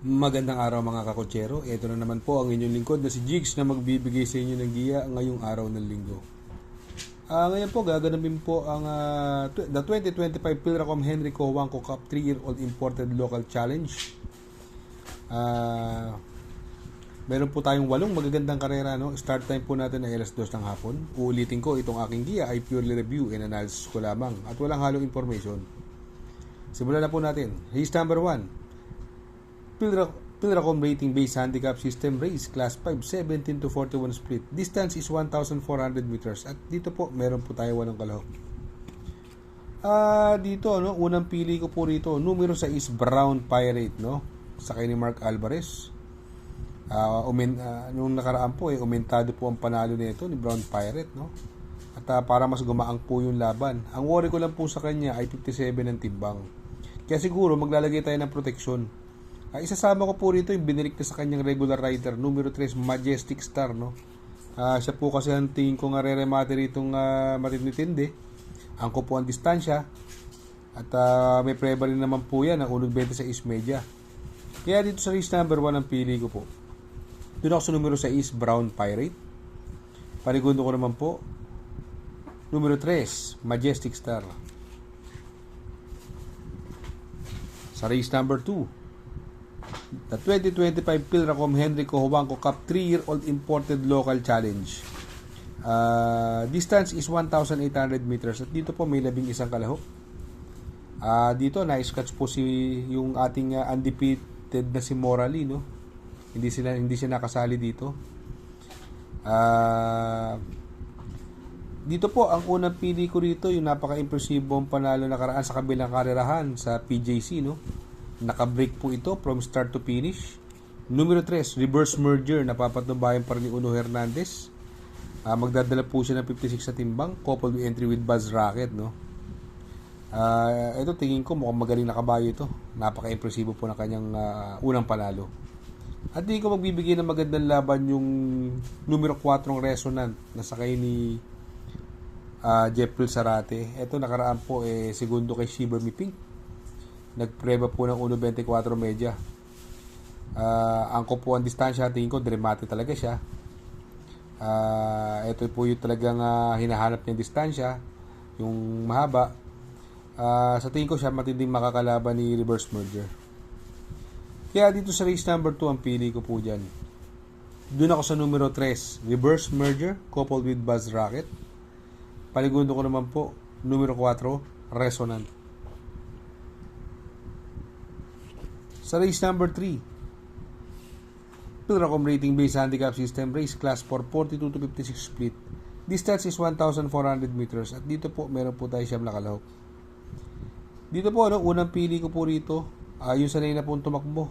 Magandang araw mga kakotsero. Ito na naman po ang inyong lingkod na si Jigs na magbibigay sa inyo ng giya ngayong araw ng linggo. Ngayon po gaganapin po ang the 2025 Pilracom Henrico Wangko Cup 3-year-old Imported Local Challenge. Meron po tayong 8 magagandang karera. No? Start time po natin ay alas 2 ng hapon. Uulitin ko, itong aking giya ay purely review and analysis ko lamang at walang halong information. Simulan na po natin. Race number 1. Pilracom Rating Base Handicap System Race Class 5 17 to 41 split. Distance is 1,400 meters. At dito po meron po tayo 8 kalahok. Dito no, unang pili ko po rito, numero 6 Brown Pirate, no. Sakay ni Mark Alvarez. Nung nakaraan po umentado po ang panalo nito ni Brown Pirate, no. At para mas gumaang po yung laban. Ang worry ko lang po sa kanya ay 57 ang timbang. Kaya siguro maglalagay tayo ng proteksyon. Isasama ko po rito yung binilik na sa kanyang regular rider, numero 3, Majestic Star, no? Siya po kasi ang tingin ko nga re-remate ritong matitindi. Angko po ang distansya. At may preba rin naman po yan, ang unod 26 media. Kaya dito sa race number 1 ang pili ko po. Doon ako sa numero 6, Brown Pirate. Panigundo ko naman po, numero 3, Majestic Star. Sa race number 2, the 2025 Pilracom Henrico Wangko Cup 3-year-old Imported Local Challenge. Distance is 1,800 meters. At dito po may 11 kalahok. Dito na-scratch po yung ating undefeated na si Morally, no? Hindi siya nakasali dito. Dito po ang unang pili ko rito, yung napaka-impressibong panalo nakaraan sa kabilang karerahan sa PJC, no? Naka-break po ito from start to finish. Numero 3, reverse merger. Napapatubayan pa rin ni Uno Hernandez. Magdadala po siya ng 56 sa timbang, coupled with entry with Buzz Rocket, no? Ito tingin ko mukhang magaling na kabayo ito. Napaka-impresibo po ng kanyang unang panalo. At tingin ko magbibigay ng magandang laban yung numero 4 Resonant na sakay ni Jeffrey Zarate. Ito nakaraan po segundo kay Shiver Me Pink. Nagpreba po ng 1.24 media. Angko po ang distansya, tingin ko dramatic talaga siya. Ito po yung talagang hinahanap niyang distansya, yung mahaba. Sa tingin ko siya matinding makakalaban ni reverse merger. Kaya dito sa race number 2 ang pili ko po dyan. Doon ako sa numero 3, reverse merger coupled with Buzz Rocket. Paligundo ko naman po numero 4, Resonant. Sa race number 3, Pilracom Rating Base Handicap System Race Class 4 42 to 56 split. Distance is 1,400 meters. At dito po meron po tayo siyam na kalahok. Dito po unang pili ko po rito, yung sanay na pong tumakbo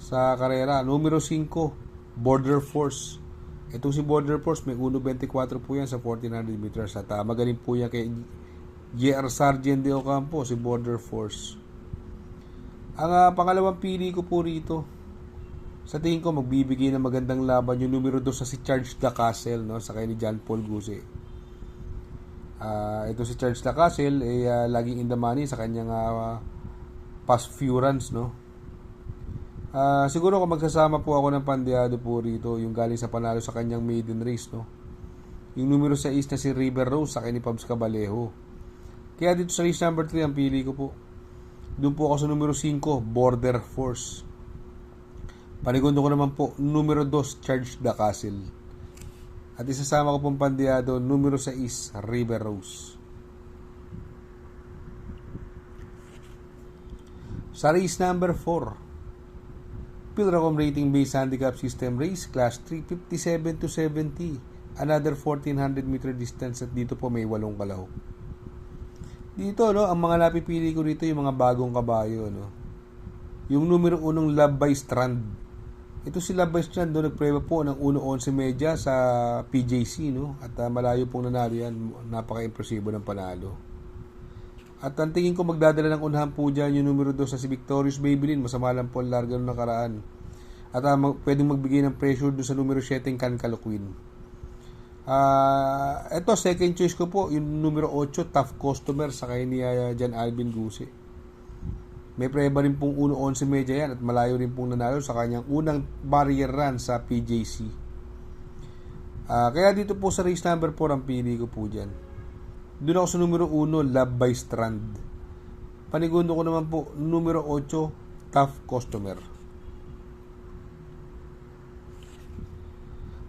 sa karera, numero 5 Border Force. Itong si Border Force may 1.24 po yan sa 1,400 meters. At magaling po yan kay JR Sargent de Ocampo, si Border Force. Ang pangalawang pili ko po rito, sa tingin ko magbibigay ng magandang laban yung numero 2 sa si Charge the Castle, no? Sakay ni John Paul Guse. Ito si Charge the Castle laging in the money sa kanyang past few runs, no? Siguro kung magsasama po ako ng pandiado po rito, yung galing sa panalo sa kanyang maiden race, no? Yung numero 6 na si River Rose sakay ni Pabs Cabalejo. Kaya dito sa race number 3 ang pili ko po. Doon po ako sa numero 5, Border Force. Panigundo ko naman po, numero 2, Charge the Castle. At isasama ko pong pandiado, numero 6, River Rose. Sa race number 4, Pilracom Rating Base Handicap System Race, Class 3, 57 to 70. Another 1,400 meter distance at dito po may 8 kalahok. Dito, no, ang mga napipili ko dito yung mga bagong kabayo, no. Yung numero 1 Love by Strand. Ito si Love by Strand, no, nagpreba po ng 1.11 media sa PJC, no. At malayo pong nanalo yan, napaka-impresibo ng panalo. At ang tingin ko magdadala ng unahan po dyan yung numero 2 sa si Victorious Babylin. Masama lang po ang larga nung nakaraan. At pwedeng magbigay ng pressure doon sa numero 7 Can Caloquin. Ito second choice ko po yung numero 8 Tough Customer sa kay ni Jan Alvin Guse. May preba rin pong 1.11 medya yan at malayo rin pong nanalo sa kanyang unang barrier run sa PJC. Kaya dito po sa race number 4 ang pili ko po dyan. Doon ako sa numero 1, Love by Strand. Panigundo ko naman po, numero 8, Tough Customer.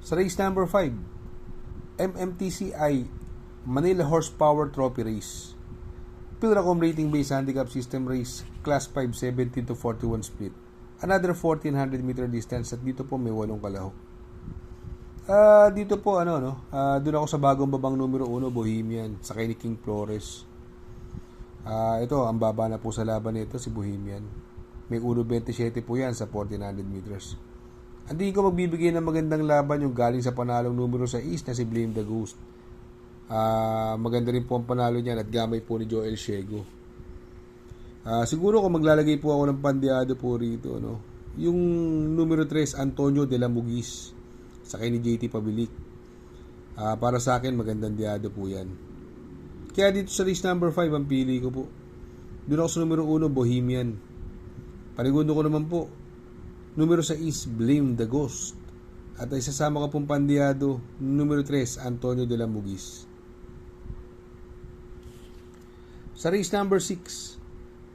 Sa race number 5, MMTCI Manila Horsepower Trophy Race. Pilracom rating based handicap system race, class 5, 17 to 41 split. Another 1400 meter distance at dito po may 8 kalahok. Dito po doon ako sa bagong babang numero 1, Bohemian, sa kay ni King Flores. Ito, ang baba na po sa laban nito si Bohemian. May 1.27 po yan sa 1400 meters. Hindi ko magbibigay ng magandang laban yung galing sa panalong numero 6 na si Blame the Ghost. Maganda rin po ang panalo niyan at gamay po ni Joel Shego. Siguro kung maglalagay po ako ng pandiado po rito, yung numero 3, Antonio de la Mugis, sa kay ni JT Pabilik. Para sa akin, magandang diado po yan. Kaya dito sa race number 5, ang pili ko po. Doon ako sa numero 1, Bohemian. Panigundo ko naman po, numero 6, Blame the Ghost. At ay sasama ko pong pandiado, numero 3, Antonio de la Mugis. Sa race number 6,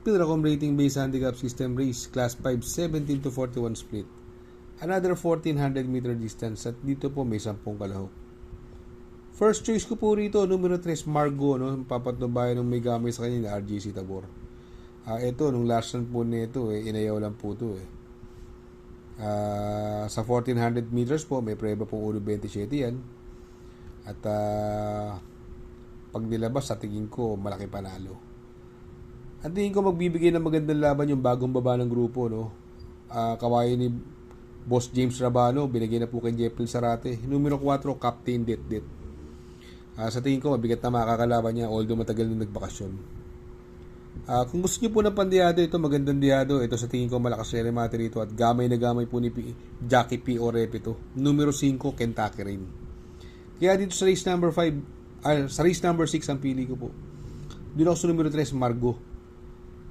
Pilracom rating based handicap system race, class 5, 17 to 41 split. Another 1400 meter distance at dito po may 10 kalahok. First choice ko po rito, numero 3, Margo, papatnubayan ng may gamay sa kanya na RJC Tabor. Ito, nung last run po nito, inayaw lang po ito. Sa 1400 meters po, may preba po 1.27 yan. At pag nilabas, sa tingin ko, malaki panalo. At tingin ko magbibigay ng magandang laban yung bagong baba ng grupo, kawayan ni Boss James Rabano, binigay na po kay Jeffrey Sarate. Numero 4, Captain Det. Sa tingin ko, mabigat na makakalaban niya, although matagal na nagbakasyon. Kung gusto niyo po ng pandiado, ito magandang diado. Ito sa tingin ko malakas na remate rito at gamay na gamay po ni Jackie P. Orepito. Numero 5, Kentucky Rain. Kaya dito sa race number 5, sa race number 6 ang pili ko po. Doon ako sa numero 3, Margo.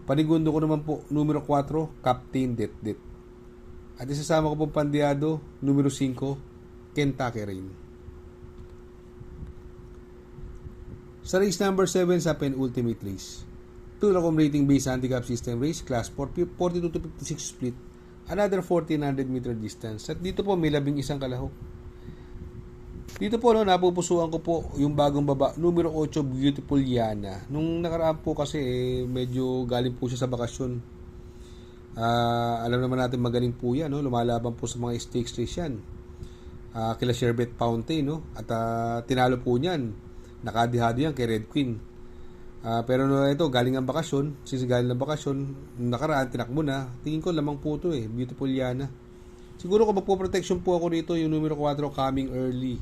Panigundo ko naman po, numero 4, Captain Det. At isasama ko pong pandiado, numero 5, Kentucky Rain. Sa race number 7 sa penultimate race, Pilracom rating based handicap system race, class 42 to 56 split. Another 1400 meter distance. At dito po may 11 kalahok. Dito po napupusuan ko po yung bagong baba, numero 8, Beautiful Yana. Nung nakaraan po kasi medyo galing po siya sa bakasyon. Alam naman natin magaling po yan, lumalaban po sa mga stakes race yan. Kila Sherbet Fountain, at tinalo po niyan. Nakadihado yan kay Red Queen. Pero ito, galing ang bakasyon. Since galing ang bakasyon, nakaraan, tinakbo na. Tingin ko lamang po ito Beautiful Yana. Siguro kung magpo-protection po ako dito, yung numero 4, Coming Early.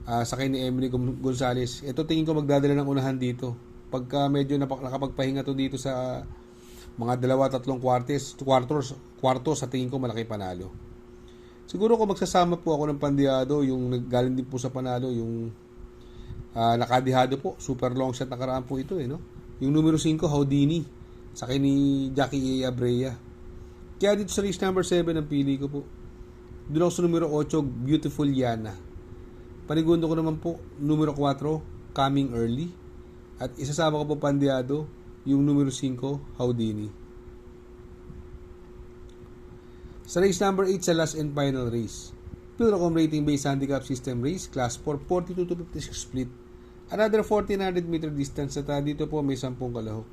Sa kay ni Emily Gonzalez. Ito tingin ko magdadala ng unahan dito. Pagka medyo nakapagpahinga to dito sa mga 2-3 kwarto sa tingin ko malaki panalo. Siguro kung magsasama po ako ng pandiado, yung galing din po sa panalo, yung nakadihado po, super long shot nakaraan po ito Yung numero 5, Houdini, sa kay ni Jackie A. Abrea. Kaya dito sa race number 7 ang pili ko po. Doon ako sa numero 8, Beautiful Yana. Panigundo ko naman po, numero 4, Coming Early. At isasama ko po pandiado, yung numero 5, Houdini. Sa race number 8 sa last and final race, Pilracom rating based handicap system race, class 4, 42 to 56 split. Another 1400 meter distance at dito po may 10 kalahok.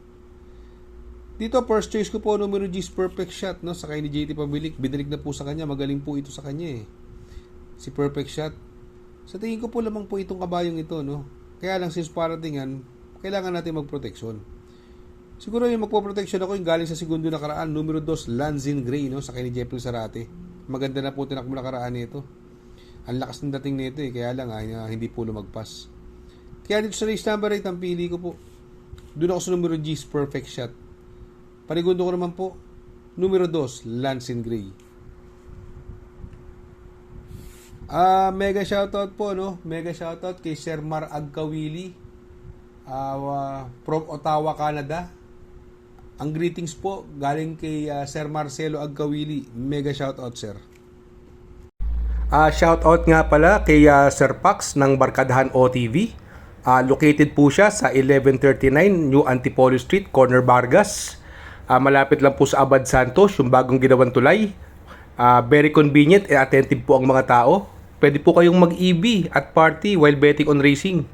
Dito first choice ko po, numero G's Perfect Shot, sa kay ni JT Pabilik. Binalik na po sa kanya, magaling po ito sa kanya si Perfect Shot. Sa tingin ko po lamang po itong kabayong ito, Kaya lang since paratingan, kailangan natin magproteksyon. Siguro yung magpo-protection ako yung galing sa segundo nakaraan, numero 2, Lanzin Gray, sa kay ni Jeffrey Sarate. Maganda na po tinakbo nakaraan nito. Ang lakas ng dating nito kaya lang hindi po lumagpas. Kaya dito sa race number 8 ang pili ko po. Doon ako sa numero G's Perfect Shot. Panigundo ko naman po, numero 2, Lanzin Gray. Mega shoutout po, Mega shoutout kay Sir Mar Agkawili, from Ottawa, Canada. Ang greetings po galing kay Sir Marcelo Agkawili. Mega shoutout, sir. Shoutout nga pala kay Sir Pax ng Barkadahan OTV. Located po siya sa 1139 New Antipolo Street, Corner Vargas. Malapit lang po sa Abad Santos, yung bagong ginawang tulay. Very convenient and attentive po ang mga tao. Pwede po kayong mag-EV at party while betting on racing.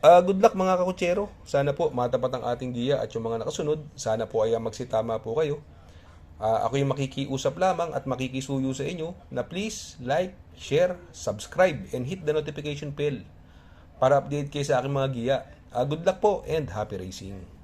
Good luck mga kakutsero. Sana po matapat ang ating giya at yung mga nakasunod. Sana po ay magsitama po kayo. Ako yung makikiusap lamang at makikisuyo sa inyo na please like, share, subscribe, and hit the notification bell para update kayo sa aking mga giya. Good luck po and happy racing.